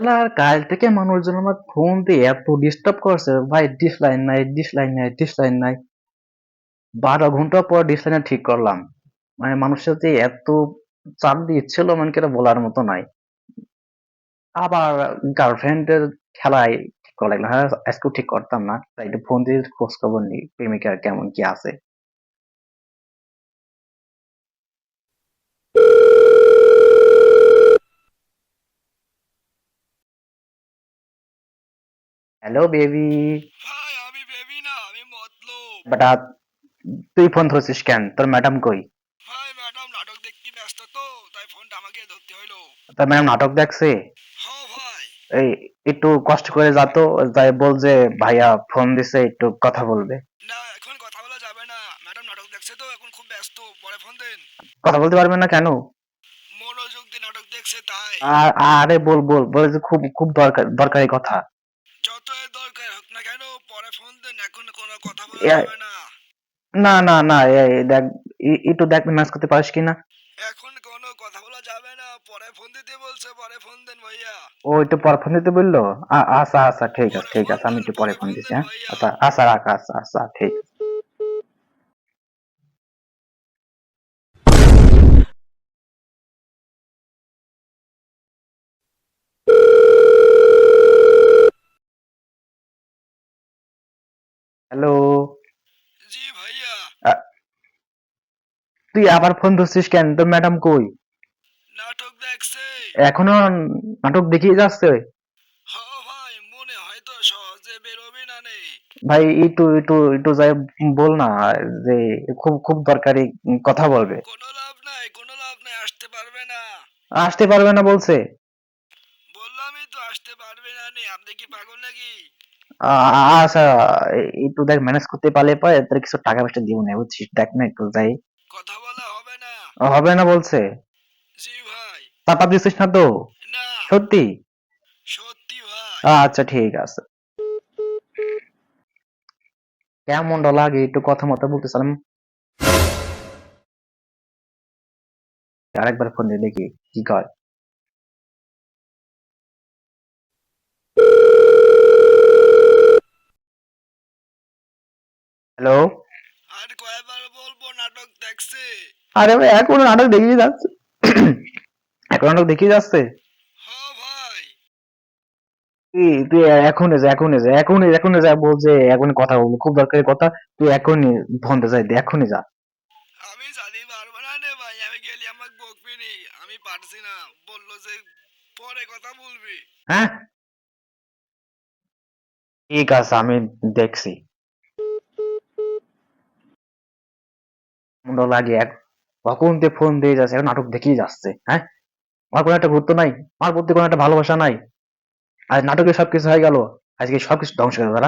না, কাল থেকে মানুষজন আমার ফোন দিয়ে এত ডিস্টার্ব করছে, ভাই ডিসলাইন নাই, ডিসলাইন নাই, ডিসলাইন নাই। 12 ঘন্টা পর ডিসলাইন ঠিক করলাম। মানে মানুষের যে এত চাপ দিচ্ছিল মানে কি এটা বলার মতো নাই। আবার গার্লফ্রেন্ডের খেলায় ঠিক করা লাগলো। হ্যাঁ, আজকেও ঠিক করতাম না, তাই একটু ফোন দিয়ে খোঁজ খবর নিই প্রেমিকার কেমন কি আছে। Hello baby. ভাই আমি বেবি না, আমি মতলব। বেটা, তুই ফোন ধরছিস কেন? তোর ম্যাডাম কই? ভাই ম্যাডাম নাটক দেখতে ব্যস্ত তো, তাই ফোনটা আমাকে ধরতে হইলো। তোর ম্যাডাম নাটক দেখছে? হ ভাই। এই, একটু কষ্ট করে যা তো, যাই বল যে ভাইয়া ফোন দিছে, একটু কথা বলবে। না এখন কথা বলা যাবে না, ম্যাডাম নাটক দেখছে তো, এখন খুব ব্যস্ত, পরে ফোন দেন। কথা বলতে পারবে না কেন? মনোযোগ দিয়ে নাটক দেখছে তাই। আর আরে বল বল বল যে খুব খুব দরকারি কথা। যতই দরকার হোক না কেন, পরে ফোন দেন, এখন কোনো কথা বলা এ- যাবে না। না না না, দেখ, একটু দেখ ম্যানেজ করতে পারিস কিনা। এখন কোনো কথা বলা যাবে না, পরে ফোন দিতে বলছে, পরে ফোন দেন ভাইয়া। ও একটু পরে ফোন দিতে বললো। আচ্ছা আচ্ছা, ঠিক আছে পরে ঠিক ফোন আছে, আমি দেন, একটু পরে পরে ফোন ফোন দিচ্ছি, দেন হ্যাঁ। ভাইয়া। আচ্ছা আচ্ছা, রাখ, আচ্ছা আচ্ছা, ঠিক আছে। হ্যালো। জি ভাইয়া। তুই আবার ফোন ধরছিস কেন? তোর ম্যাডাম কই? নাটক দেখছে। এখনো নাটক দেখিয়ে যাচ্ছে? হ ভাই, মনে হয় তো সহজে বেরোবে না নে। ভাই একটু একটু একটু যাই বল না, যে খুব খুব দরকারি কথা বলবে। কোনো লাভ নাই, কোনো লাভ নাই, আসতে পারবে না। আসতে পারবে না বলছে? বললামই তো আসতে পারবে না নে, আপনি কি পাগল নাকি? আচ্ছা, একটু দেখ ম্যানেজ করতে পারলে পরে তোর কিছু টাকা পয়সা দিব না, বুঝছিস? দেখ না একটু যাই। কথা বলা হবে না। হবে না বলছে? জি ভাই। চাপা দিছিস না তো? না। সত্যি? সত্যি ভাই। আচ্ছা ঠিক আছে। কেমনটা লাগে একটু কথা মতো বলতেছিলাম। আরেকবার ফোন দিয়ে দেখি কি কয়। হ্যালো। আর কয়বার বলবো নাটক দেখছে? আরে ভাই, এখনো নাটক দেখিয়ে যাচ্ছে। এখন নাটক দেখিয়ে যাচ্ছে? হ ভাই। তুই এখনই যা, এখনই যা, এখনই যা, বলছে এখনই কথা বলবো, খুব দরকারি কথা। তুই এখনই ফোন দে, যাই দে, এখনই যা। আমি জানি পারবো না রে ভাই, আমি গেলি আমাকে বকবি নি। আমি পারছি না, বললো যে পরে কথা বলবি। হ্যাঁ, ঠিক আছে, আমি দেখছি। মুন্ড লাগে এক, কখন তুই ফোন দিয়ে যাচ্ছে, এখন নাটক দেখিয়ে যাচ্ছে, হ্যাঁ। আমার কোনো একটা গুরুত্ব নাই, আমার প্রতি কোনো একটা ভালোবাসা নাই। আজ নাটকে সবকিছু হয়ে গেল, আজকে সবকিছু ধ্বংস হয়ে গেল।